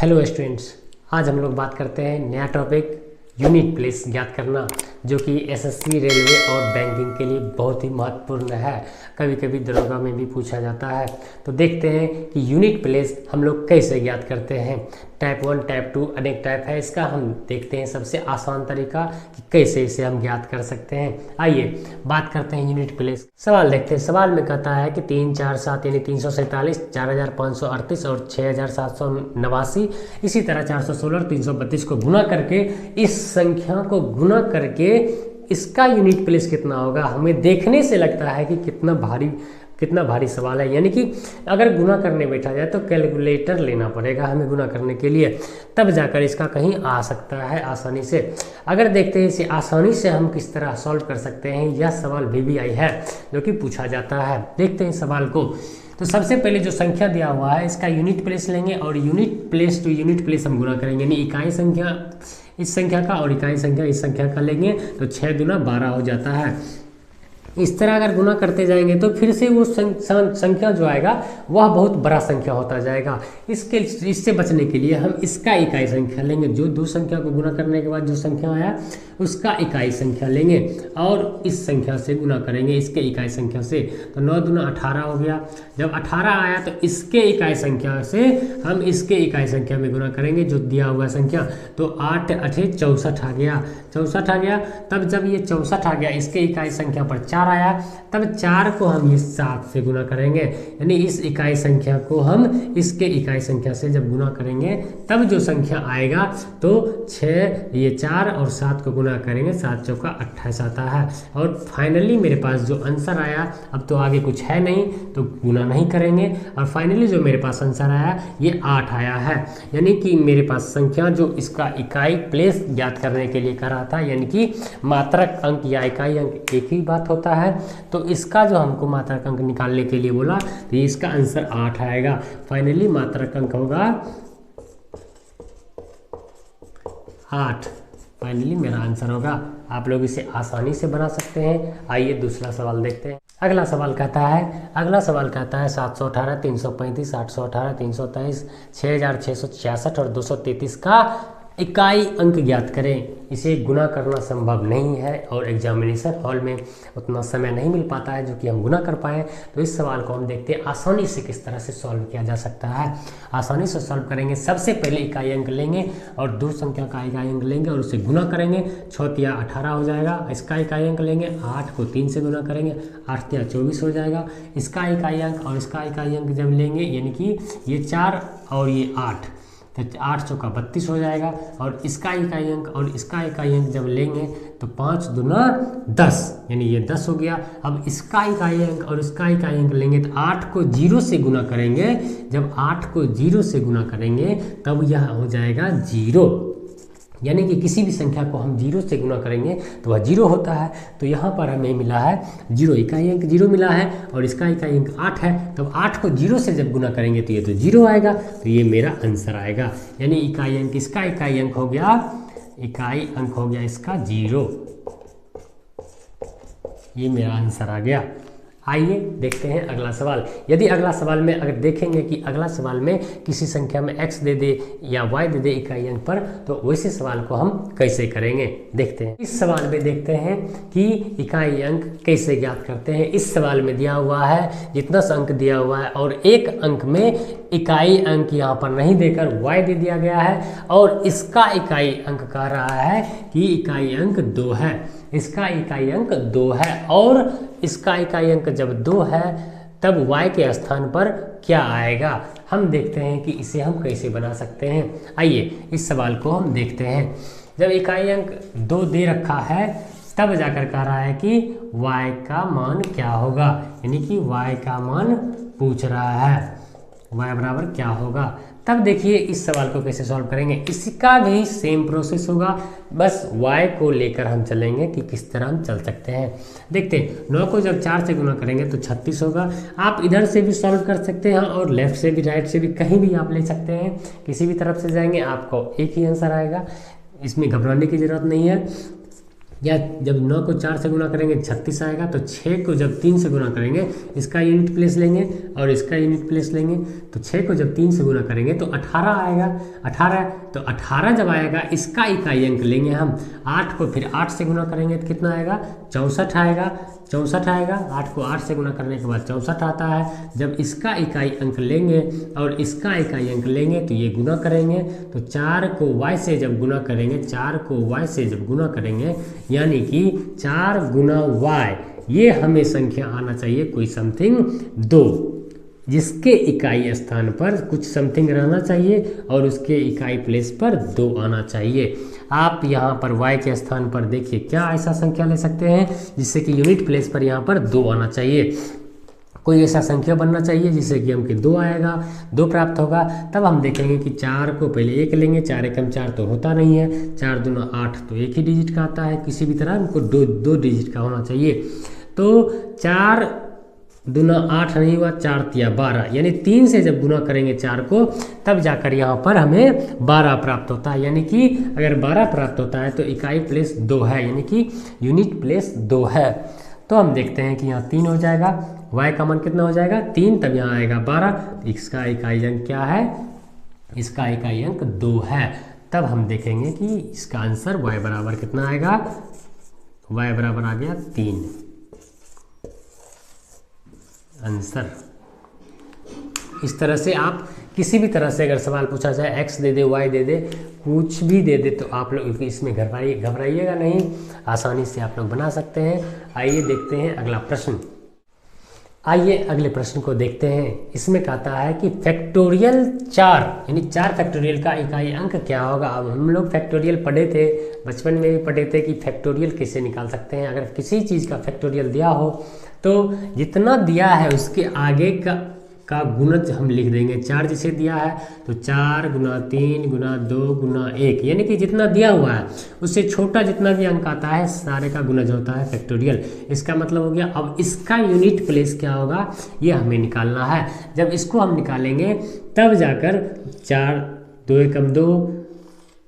Hello students, आज हम लोग बात करते हैं नया टॉपिक यूनिट प्लेस ज्ञात करना, जो कि एसएससी, रेलवे और बैंकिंग के लिए बहुत ही महत्वपूर्ण है। कभी कभी दरोगा में भी पूछा जाता है। तो देखते हैं कि यूनिट प्लेस हम लोग कैसे ज्ञात करते हैं। टाइप 1, टाइप 2 अनेक टाइप है इसका। हम देखते हैं सबसे आसान तरीका कि कैसे इसे हम ज्ञात कर सकते हैं। आइए बात करते हैं यूनिट प्लेस। सवाल देखते हैं। सवाल में कहता है कि 3, 4, 7 यानी 347, 4538 और 6789, इसी तरह 416 और 332 को गुना करके, इस संख्या को गुना करके इसका यूनिट प्लेस कितना होगा। हमें देखने से लगता है कि कितना भारी सवाल है, यानी कि अगर गुना करने बैठा जाए तो कैलकुलेटर लेना पड़ेगा हमें गुना करने के लिए, तब जाकर इसका कहीं आ सकता है आसानी से। अगर देखते हैं इसे आसानी से हम किस तरह सॉल्व कर सकते हैं, यह सवाल VBI है जो कि पूछा जाता है। देखते हैं सवाल को। तो सबसे पहले जो संख्या दिया हुआ है इसका यूनिट प्लेस लेंगे और unit place to unit place हम गुना करेंगे, यानी इकाई संख्या इस संख्या का और इकाई संख्या इस संख्या का लेंगे तो 6 दूना 12 हो जाता है। इस तरह अगर गुना करते जाएंगे तो फिर से वो संख्या जो आएगा वह बहुत बड़ा संख्या होता जाएगा। इससे बचने के लिए हम इसका इकाई संख्या लेंगे। जो दो संख्या को गुना करने के बाद जो संख्या आया उसका इकाई संख्या लेंगे और इस संख्या से गुना करेंगे इसके इकाई संख्या से। तो 9 दूना 18 हो गया। जब 18 आया तो इसके इकाई संख्या से हम इसके इकाई संख्या में गुना करेंगे जो दिया हुआ संख्या। तो 8 8 64 आ गया, 64 आ गया। तब जब ये 64 आ गया इसके इकाई संख्या पर 4 आया, तब 4 को हम ये 7 से गुना करेंगे, यानी इस इकाई संख्या को हम इसके इकाई संख्या से जब गुना करेंगे तब जो संख्या आएगा तो 6 ये 4 और 7 को गुना करेंगे, 7 चौका 28 आता है। और फाइनली मेरे पास जो आंसर आया, अब तो आगे कुछ है नहीं तो गुना नहीं करेंगे, और फाइनली जो मेरे पास आंसर आया ये 8 आया है। यानी कि मेरे पास संख्या जो इसका इकाई प्लेस ज्ञात करने के लिए करा था, यानी कि मात्रक अंक या इकाई अंक एक ही बात होता है, तो इसका जो हमको मात्रक अंक निकालने के लिए बोला तो इसका आंसर 8 आएगा। फाइनली मात्रक अंक होगा 8। फाइनली मेरा आंसर होगा। आप लोग इसे आसानी से बना सकते हैं। आइए दूसरा सवाल देखते हैं। अगला सवाल कहता है 718, 335, 818, 323, 6666 और 233 का इकाई अंक ज्ञात करें। इसे गुना करना संभव नहीं है और एग्जामिनेशन हॉल में उतना समय नहीं मिल पाता है जो कि हम गुना कर पाएँ। तो इस सवाल को हम देखते हैं आसानी से किस तरह से सॉल्व किया जा सकता है। आसानी से सॉल्व करेंगे। सबसे पहले इकाई अंक लेंगे और दो संख्या का इकाई अंक लेंगे और उसे गुना करेंगे। 6 तिया 18 हो जाएगा। इसका इकाई अंक लेंगे, 8 को 3 से गुना करेंगे, 8 तिया 24 हो जाएगा। इसका इकाई अंक और इसका इकाई अंक जब लेंगे, यानी कि ये 4 और ये 8, तो 8 चौका 32 हो जाएगा। और इसका इकाई अंक और इसका इकाई अंक जब लेंगे तो 5 दूना 10, यानी ये 10 हो गया। अब इसका इकाई अंक और इसका इकाई अंक लेंगे तो 8 को 0 से गुना करेंगे। जब 8 को 0 से गुना करेंगे तब यह हो जाएगा 0, यानी कि किसी भी संख्या को हम 0 से गुना करेंगे तो वह 0 होता है। तो यहाँ पर हमें मिला है 0, इकाई अंक 0 मिला है और इसका इकाई अंक 8 है। तो 8 को 0 से जब गुना करेंगे तो ये तो 0 आएगा, तो ये मेरा आंसर आएगा। यानी इकाई अंक इसका इकाई अंक हो गया इसका 0। ये मेरा आंसर आ गया। आइए देखते हैं अगला सवाल। यदि अगला सवाल में अगर देखेंगे कि अगला सवाल में किसी संख्या में x दे दे या y दे दे इकाई अंक पर, तो वैसे सवाल को हम कैसे करेंगे देखते हैं। इस सवाल में देखते हैं कि इकाई अंक कैसे ज्ञात करते हैं। इस सवाल में दिया हुआ है जितना सा अंक दिया हुआ है और एक अंक में इकाई अंक यहाँ पर नहीं देकर y दे दिया गया है और इसका इकाई अंक कह रहा है कि इकाई अंक 2 है। इसका इकाई अंक 2 है और इसका इकाई अंक जब 2 है तब y के स्थान पर क्या आएगा, हम देखते हैं कि इसे हम कैसे बना सकते हैं। आइए इस सवाल को हम देखते हैं। जब इकाई अंक 2 दे रखा है तब जाकर कह रहा है कि y का मान क्या होगा, यानी कि y का मान पूछ रहा है, y बराबर क्या होगा। तब देखिए इस सवाल को कैसे सॉल्व करेंगे। इसका भी सेम प्रोसेस होगा, बस y को लेकर हम चलेंगे कि किस तरह हम चल सकते हैं। देखते हैं 9 को जब 4 से गुना करेंगे तो 36 होगा। आप इधर से भी सॉल्व कर सकते हैं और लेफ्ट से भी, राइट से भी, कहीं भी आप ले सकते हैं। किसी भी तरफ से जाएंगे आपको एक ही आंसर आएगा, इसमें घबराने की ज़रूरत नहीं है। या जब 9 को 4 से गुना करेंगे 36 आएगा, तो 6 को जब 3 से गुना करेंगे इसका यूनिट प्लेस लेंगे और इसका यूनिट प्लेस लेंगे, तो 6 को जब 3 से गुना करेंगे तो 18 आएगा। 18 तो 18 जब आएगा इसका इकाई अंक लेंगे हम। 8 को फिर 8 से गुना करेंगे तो कितना आएगा, 64 आएगा। 64 आएगा, 8 को 8 से गुना करने के बाद 64 आता है। जब इसका इकाई अंक लेंगे और इसका इकाई अंक लेंगे तो ये गुना करेंगे, तो 4 को y से जब गुना करेंगे, 4 को y से जब गुना करेंगे यानी कि 4 गुना y, ये हमें संख्या आना चाहिए कोई समथिंग 2, जिसके इकाई स्थान पर कुछ समथिंग रहना चाहिए और उसके इकाई प्लेस पर 2 आना चाहिए। आप यहाँ पर y के स्थान पर देखिए क्या ऐसा संख्या ले सकते हैं जिससे कि यूनिट प्लेस पर यहाँ पर 2 आना चाहिए। कोई ऐसा संख्या बनना चाहिए जिससे कि हमके 2 आएगा, 2 प्राप्त होगा। तब हम देखेंगे कि 4 को पहले 1 लेंगे, 4 एकम 4 तो होता नहीं है, 4 दूना 8 तो एक ही डिजिट का आता है, किसी भी तरह हमको 2 डिजिट का होना चाहिए। तो 4 दूना 8 नहीं हुआ, 4 तिया 12, यानी 3 से जब गुना करेंगे 4 को तब जाकर यहाँ पर हमें 12 प्राप्त होता है। यानी कि अगर 12 प्राप्त होता है तो इकाई प्लेस 2 है, यानी कि यूनिट प्लेस 2 है। तो हम देखते हैं कि यहाँ 3 हो जाएगा, y का मान कितना हो जाएगा 3, तब यहाँ आएगा 12। इसका इकाई अंक क्या है, इसका इकाई अंक 2 है। तब हम देखेंगे कि इसका आंसर y बराबर कितना आएगा, y बराबर आ गया 3 आंसर। इस तरह से आप किसी भी तरह से अगर सवाल पूछा जाए x दे दे, y दे दे, कुछ भी दे दे, तो आप लोग इसमें घबराइएगा नहीं, आसानी से आप लोग बना सकते हैं। आइए देखते हैं अगला प्रश्न। आइए अगले प्रश्न को देखते हैं। इसमें कहता है कि फैक्टोरियल 4 यानी 4 फैक्टोरियल का इकाई अंक क्या होगा। अब हम लोग फैक्टोरियल पढ़े थे, बचपन में भी पढ़े थे कि फैक्टोरियल कैसे निकाल सकते हैं। अगर किसी चीज़ का फैक्टोरियल दिया हो तो जितना दिया है उसके आगे का गुणज हम लिख देंगे। 4 जिसे दिया है तो 4 गुना 3 गुना 2 गुना 1, यानी कि जितना दिया हुआ है उससे छोटा जितना भी अंक आता है सारे का गुणज होता है फैक्टोरियल। इसका मतलब हो गया। अब इसका यूनिट प्लेस क्या होगा ये हमें निकालना है। जब इसको हम निकालेंगे तब जाकर 4 2 एकम 2,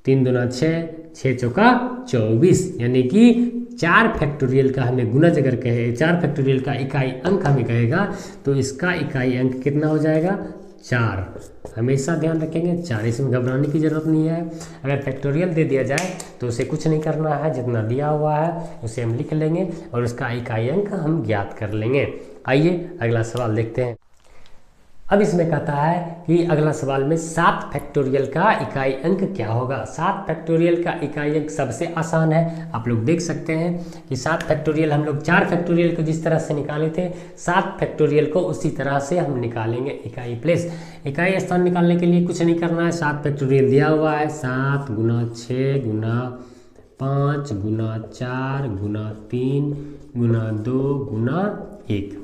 3 दूना 6, 6 चौका 24, यानी कि 4 फैक्टोरियल का हमें गुणज अगर कहे, 4 फैक्टोरियल का इकाई अंक हमें कहेगा तो इसका इकाई अंक कितना हो जाएगा 4। हमेशा ध्यान रखेंगे 4, इसमें घबराने की ज़रूरत नहीं है। अगर फैक्टोरियल दे दिया जाए तो उसे कुछ नहीं करना है, जितना दिया हुआ है उसे हम लिख लेंगे और उसका इकाई अंक हम ज्ञात कर लेंगे। आइए अगला सवाल देखते हैं। अब इसमें कहता है कि अगला सवाल में 7 फैक्टोरियल का इकाई अंक क्या होगा। 7 फैक्टोरियल का इकाई अंक सबसे आसान है, आप लोग देख सकते हैं कि 7 फैक्टोरियल हम लोग 4 फैक्टोरियल को जिस तरह से निकाले थे 7 फैक्टोरियल को उसी तरह से हम निकालेंगे इकाई प्लेस। इकाई स्थान निकालने के लिए कुछ नहीं करना है, 7 फैक्टोरियल दिया हुआ है, 7 गुना 6 गुना 5 गुना 4 गुना 3 गुना 2 गुना 1।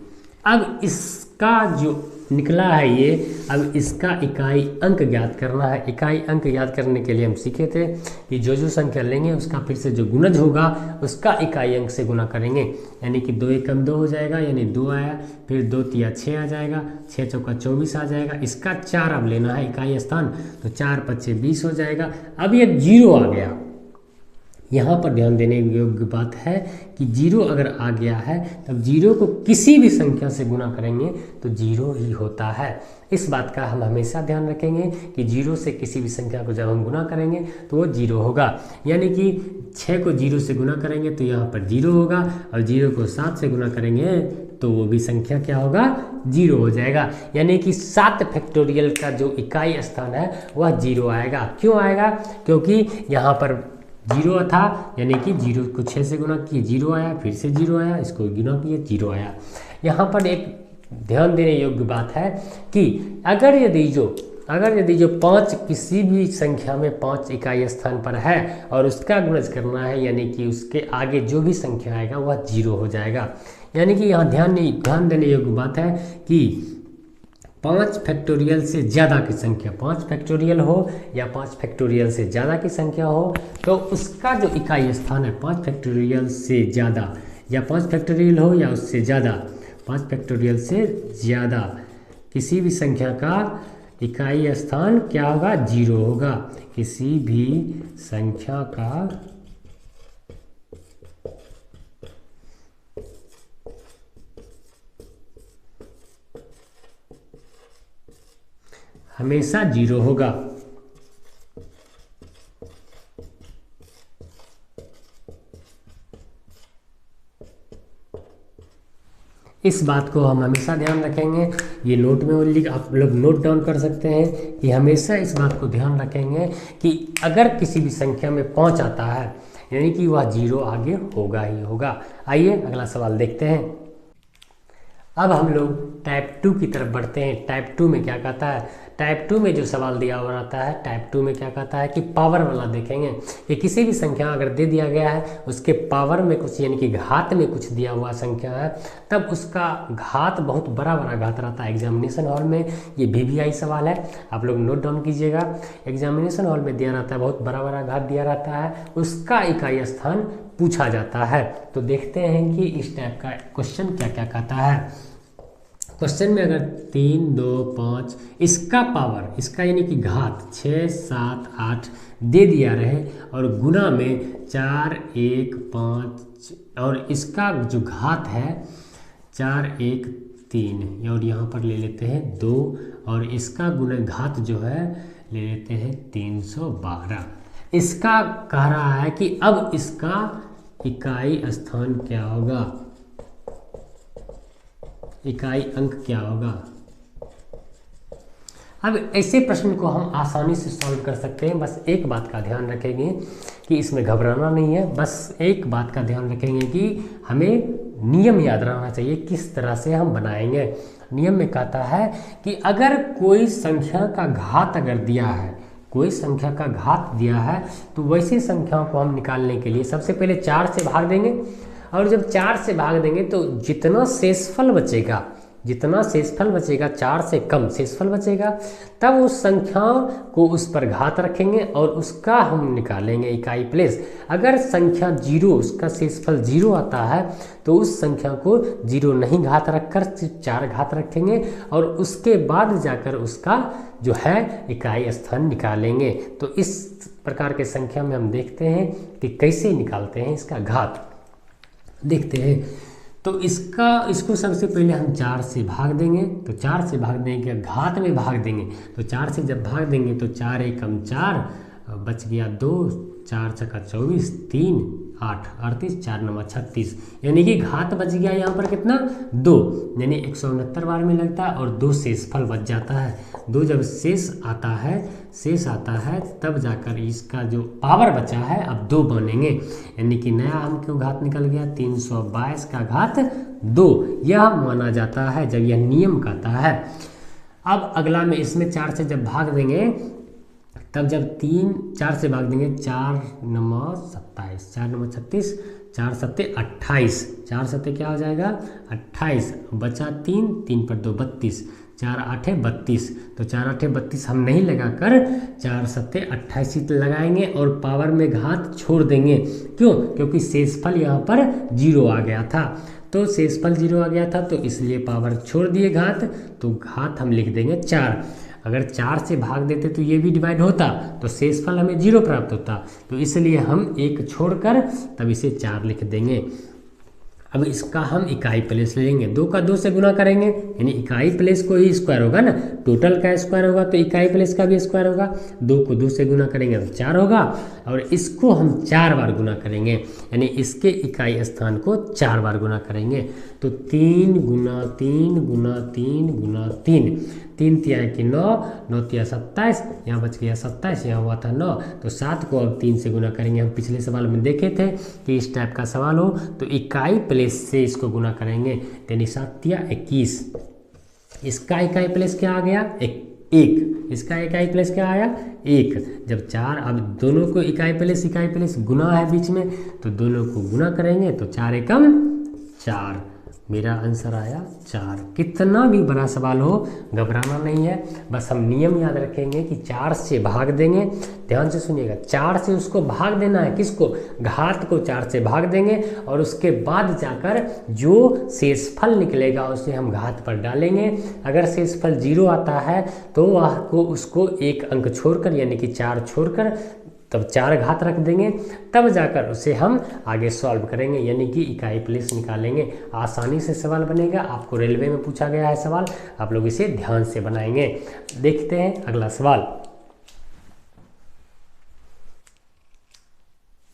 अब इसका जो निकला है ये, अब इसका इकाई अंक ज्ञात करना है। इकाई अंक ज्ञात करने के लिए हम सीखे थे कि जो संख्या लेंगे उसका फिर से जो गुणज होगा उसका इकाई अंक से गुना करेंगे, यानी कि 2 एकम 2 हो जाएगा, यानी 2 आया, फिर 2 तिया 6 आ जाएगा, 6 चौका 24 आ जाएगा। इसका 4 अब लेना है इकाई स्थान, तो 4 5 20 हो जाएगा। अब ये 0 आ गया, यहाँ पर ध्यान देने योग्य बात है कि 0 अगर आ गया है तब 0 को किसी भी संख्या से गुना करेंगे तो 0 ही होता है। इस बात का हम हमेशा ध्यान रखेंगे कि 0 से किसी भी संख्या को जब हम गुना करेंगे तो वो 0 होगा। यानी कि 6 को 0 से गुना करेंगे तो यहाँ पर 0 होगा, और 0 को 7 से गुना करेंगे तो वो भी संख्या क्या होगा 0 हो जाएगा। यानी कि 7 फैक्टोरियल का जो इकाई स्थान है वह 0 आएगा। क्यों आएगा? क्योंकि यहाँ पर 0 था, यानी कि 0 को 6 से गुना किए 0 आया, फिर से 0 आया, इसको गुना किए 0 आया। यहाँ पर एक ध्यान देने योग्य बात है कि अगर यदि जो 5 किसी भी संख्या में 5 इकाई स्थान पर है और उसका गुणज करना है, यानी कि उसके आगे जो भी संख्या आएगा वह 0 हो जाएगा। यानी कि यहाँ ध्यान देने योग्य बात है कि 5 फैक्टोरियल से ज़्यादा की संख्या, 5 फैक्टोरियल हो या 5 फैक्टोरियल से ज़्यादा की संख्या हो, तो उसका जो इकाई स्थान है 5 फैक्टोरियल से ज़्यादा, या 5 फैक्टोरियल हो या उससे ज़्यादा, 5 फैक्टोरियल से ज़्यादा किसी भी संख्या का इकाई स्थान क्या होगा 0 होगा। किसी भी संख्या का हमेशा जीरो होगा। इस बात को हम हमेशा ध्यान रखेंगे। ये नोट में लिख, आप लोग नोट डाउन कर सकते हैं कि हमेशा इस बात को ध्यान रखेंगे कि अगर किसी भी संख्या में 5 आता है यानी कि वह जीरो आगे होगा ही होगा। आइए अगला सवाल देखते हैं। अब हम लोग टाइप 2 की तरफ बढ़ते हैं। टाइप 2 में क्या कहता है? टाइप 2 में जो सवाल दिया हुआ रहता है, टाइप 2 में क्या कहता है कि पावर वाला देखेंगे कि किसी भी संख्या अगर दे दिया गया है उसके पावर में कुछ यानी कि घात में कुछ दिया हुआ संख्या है, तब उसका घात बहुत बड़ा बड़ा घात रहता है। एग्जामिनेशन हॉल में ये VVI सवाल है, आप लोग नोट डाउन कीजिएगा। एग्जामिनेशन हॉल में दिया रहता है, बहुत बड़ा बड़ा घात दिया रहता है, उसका इकाई स्थान पूछा जाता है। तो देखते हैं कि इस टाइप का क्वेश्चन क्या क्या कहता है। क्वेश्चन में अगर 3, 2, 5 इसका पावर, इसका यानी कि घात 6, 7, 8 दे दिया रहे और गुना में 4, 1, 5 और इसका जो घात है 4, 1, 3 और यहाँ पर ले लेते हैं 2 और इसका गुना घात जो है ले लेते हैं 312। इसका कह रहा है कि अब इसका इकाई स्थान क्या होगा, इकाई अंक क्या होगा। अब ऐसे प्रश्न को हम आसानी से सॉल्व कर सकते हैं। बस एक बात का ध्यान रखेंगे कि इसमें घबराना नहीं है, बस एक बात का ध्यान रखेंगे कि हमें नियम याद रहना चाहिए किस तरह से हम बनाएंगे। नियम में कहता है कि अगर कोई संख्या का घात अगर दिया है, कोई संख्या का घात दिया है, तो वैसी संख्याओं को हम निकालने के लिए सबसे पहले 4 से भाग देंगे और जब 4 से भाग देंगे तो जितना शेषफल बचेगा, जितना शेषफल बचेगा 4 से कम शेषफल बचेगा, तब उस संख्याओं को उस पर घात रखेंगे और उसका हम निकालेंगे इकाई प्लेस। अगर संख्या 0, उसका शेषफल 0 आता है तो उस संख्या को 0 नहीं घात रखकर सिर्फ 4 घात रखेंगे और उसके बाद जाकर उसका जो है इकाई स्थान निकालेंगे। तो इस प्रकार के संख्या में हम देखते हैं कि कैसे निकालते हैं इसका घात, देखते हैं। तो इसको सबसे पहले हम 4 से भाग देंगे, तो 4 से भाग देंगे, घात में भाग देंगे, तो 4 से जब भाग देंगे तो 4 एकम 4 बच गया 2, 4 छक्का 24, 3 8 38, 4 9 36 यानी कि घात बच गया यहाँ पर कितना 2, यानी 169 बार में लगता है और 2 शेषफल बच जाता है। 2 जब शेष आता है तब जाकर इसका जो पावर बचा है अब 2 बनेंगे, यानी कि नया हमको घात निकल गया 322 का घात 2, यह माना जाता है जब यह नियम कहता है। अब अगला में इसमें 4 से जब भाग देंगे तब जब 4 से भाग देंगे 4 9 27, 4 9 36, 4 7 28, 4 7 क्या हो जाएगा 28, बचा 3, 3 पर 2 32, 4 8 32, तो 4 8 32 हम नहीं लगाकर 4 7 28 लगाएंगे और पावर में घात छोड़ देंगे। क्यों? क्योंकि शेषफल यहाँ पर 0 आ गया था, तो शेषफल 0 आ गया था तो इसलिए पावर छोड़ दिए घात, तो घात हम लिख देंगे 4। अगर 4 से भाग देते तो ये भी डिवाइड होता तो शेषफल हमें 0 प्राप्त होता, तो इसलिए हम 1 छोड़कर तब इसे 4 लिख देंगे। अब इसका हम इकाई प्लेस लेंगे, 2 का 2 से गुना करेंगे यानी इकाई प्लेस को ही स्क्वायर होगा ना, टोटल का स्क्वायर होगा तो इकाई प्लेस का भी स्क्वायर होगा। 2 को 2 से गुना करेंगे तो 4 होगा और इसको हम 4 बार गुना करेंगे यानी इसके इकाई स्थान को 4 बार गुना करेंगे। तो 3 गुना 3 गुना 3 गुना 3, 3 तिया की 9, 9 तिया 27, यहाँ बच गया 27, यहाँ हुआ था 9, तो 7 को अब 3 से गुना करेंगे। हम पिछले सवाल में देखे थे कि इस टाइप का सवाल हो तो इकाई प्लेस से इसको गुना करेंगे, यानी 7 तिया 21, इसका इकाई प्लेस क्या आ गया 1, इसका इकाई प्लेस क्या आया 1। जब 4, अब दोनों को इकाई प्लेस गुना है बीच में, तो दोनों को गुना करेंगे तो 4 एकम 4, मेरा आंसर आया 4। कितना भी बड़ा सवाल हो घबराना नहीं है, बस हम नियम याद रखेंगे कि 4 से भाग देंगे, ध्यान से सुनिएगा, 4 से उसको भाग देना है, किसको घात को 4 से भाग देंगे और उसके बाद जाकर जो शेषफल निकलेगा उसे हम घात पर डालेंगे। अगर शेषफल 0 आता है तो वह को उसको 1 अंक छोड़कर यानी कि 4 छोड़कर तब 4 घात रख देंगे, तब जाकर उसे हम आगे सॉल्व करेंगे, यानी कि इकाई प्लेस निकालेंगे। आसानी से सवाल बनेगा। आपको रेलवे में पूछा गया है सवाल, आप लोग इसे ध्यान से बनाएंगे। देखते हैं अगला सवाल।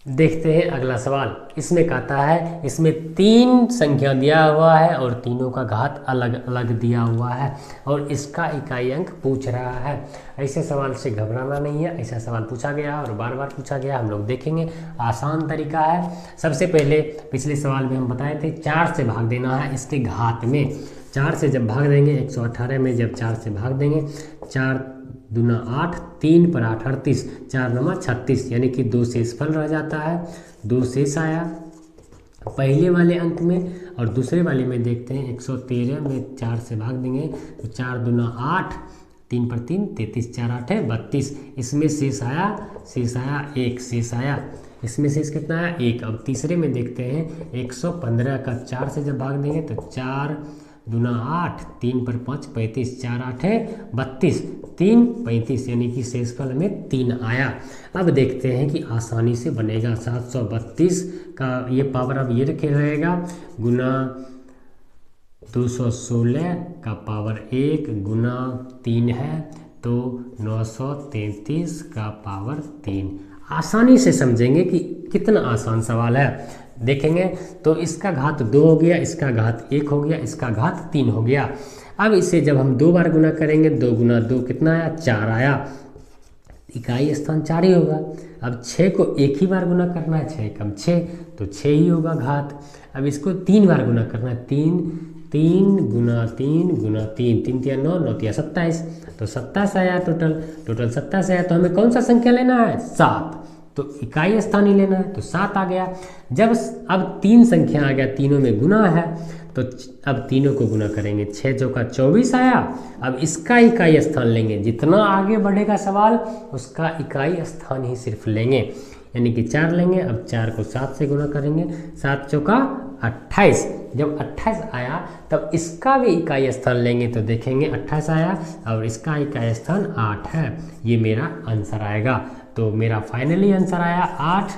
देखते हैं अगला सवाल। इसमें कहता है, इसमें 3 संख्या दिया हुआ है और तीनों का घात अलग अलग दिया हुआ है और इसका इकाई अंक पूछ रहा है। ऐसे सवाल से घबराना नहीं है, ऐसा सवाल पूछा गया और बार बार पूछा गया, हम लोग देखेंगे। आसान तरीका है। सबसे पहले पिछले सवाल में हम बताए थे 4 से भाग देना है इसके घात में। 4 से जब भाग देंगे 118 में जब 4 से भाग देंगे, 4 दूना 8, 3 पर 8 38, 4 नमा 36, यानी कि 2 शेषफल रह जाता है। 2 शेष आया पहले वाले अंक में और दूसरे वाले में देखते हैं 113 में 4 से भाग देंगे तो 4 दूना 8, 3 पर 3 33, 4 8 है 32। इसमें शेष आया 1 शेष आया। इसमें शेष कितना है 1। अब तीसरे में देखते हैं 115 का 4 से जब भाग देंगे तो 4 दूना 8, 3 पर 5 35, 4 8 है 32, 3 35, यानी कि शेषफल में 3 आया। अब देखते हैं कि आसानी से बनेगा। 732 का ये पावर अब ये रखे रहेगा गुना 216 का पावर 1 गुना 3 है तो 933 का पावर 3। आसानी से समझेंगे कि कितना आसान सवाल है। देखेंगे तो इसका घात 2 हो गया, इसका घात 1 हो गया, इसका घात 3 हो गया। अब इसे जब हम 2 बार गुना करेंगे 2 गुना 2 कितना आया 4 आया। इकाई स्थान 4 ही होगा। अब 6 को एक ही बार गुना करना है, 6 कम 6 तो 6 ही होगा घात। अब इसको 3 बार गुना करना है, 3 गुना 3 गुना 3, 3 तिया 9, 9 तिया 27, तो 27 आया टोटल 27 आया। तो हमें कौन सा संख्या लेना है 7, तो इकाई स्थान ही लेना है तो 7 आ गया। जब अब 3 संख्या आ गया, तीनों में गुना है तो अब तीनों को गुना करेंगे, 6 चौका 24 आया। अब इसका इकाई स्थान लेंगे, जितना आगे बढ़ेगा सवाल उसका इकाई स्थान ही सिर्फ लेंगे, यानी कि 4 लेंगे। अब 4 को 7 से गुना करेंगे, 7 चौका 28। जब 28 आया तब इसका भी इकाई स्थान लेंगे तो देखेंगे 28 आया और इसका इकाई स्थान 8 है। ये मेरा आंसर आएगा। तो मेरा फाइनली आंसर आया 8।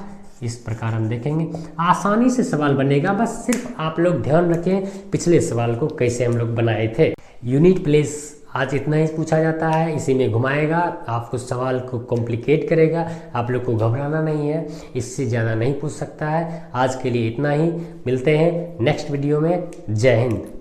इस प्रकार हम देखेंगे आसानी से सवाल बनेगा। बस सिर्फ आप लोग ध्यान रखें पिछले सवाल को कैसे हम लोग बनाए थे। यूनिट प्लेस आज इतना ही पूछा जाता है, इसी में घुमाएगा, आपको सवाल को कॉम्प्लिकेट करेगा। आप लोग को घबराना नहीं है, इससे ज़्यादा नहीं पूछ सकता है। आज के लिए इतना ही, मिलते हैं नेक्स्ट वीडियो में। जय हिंद।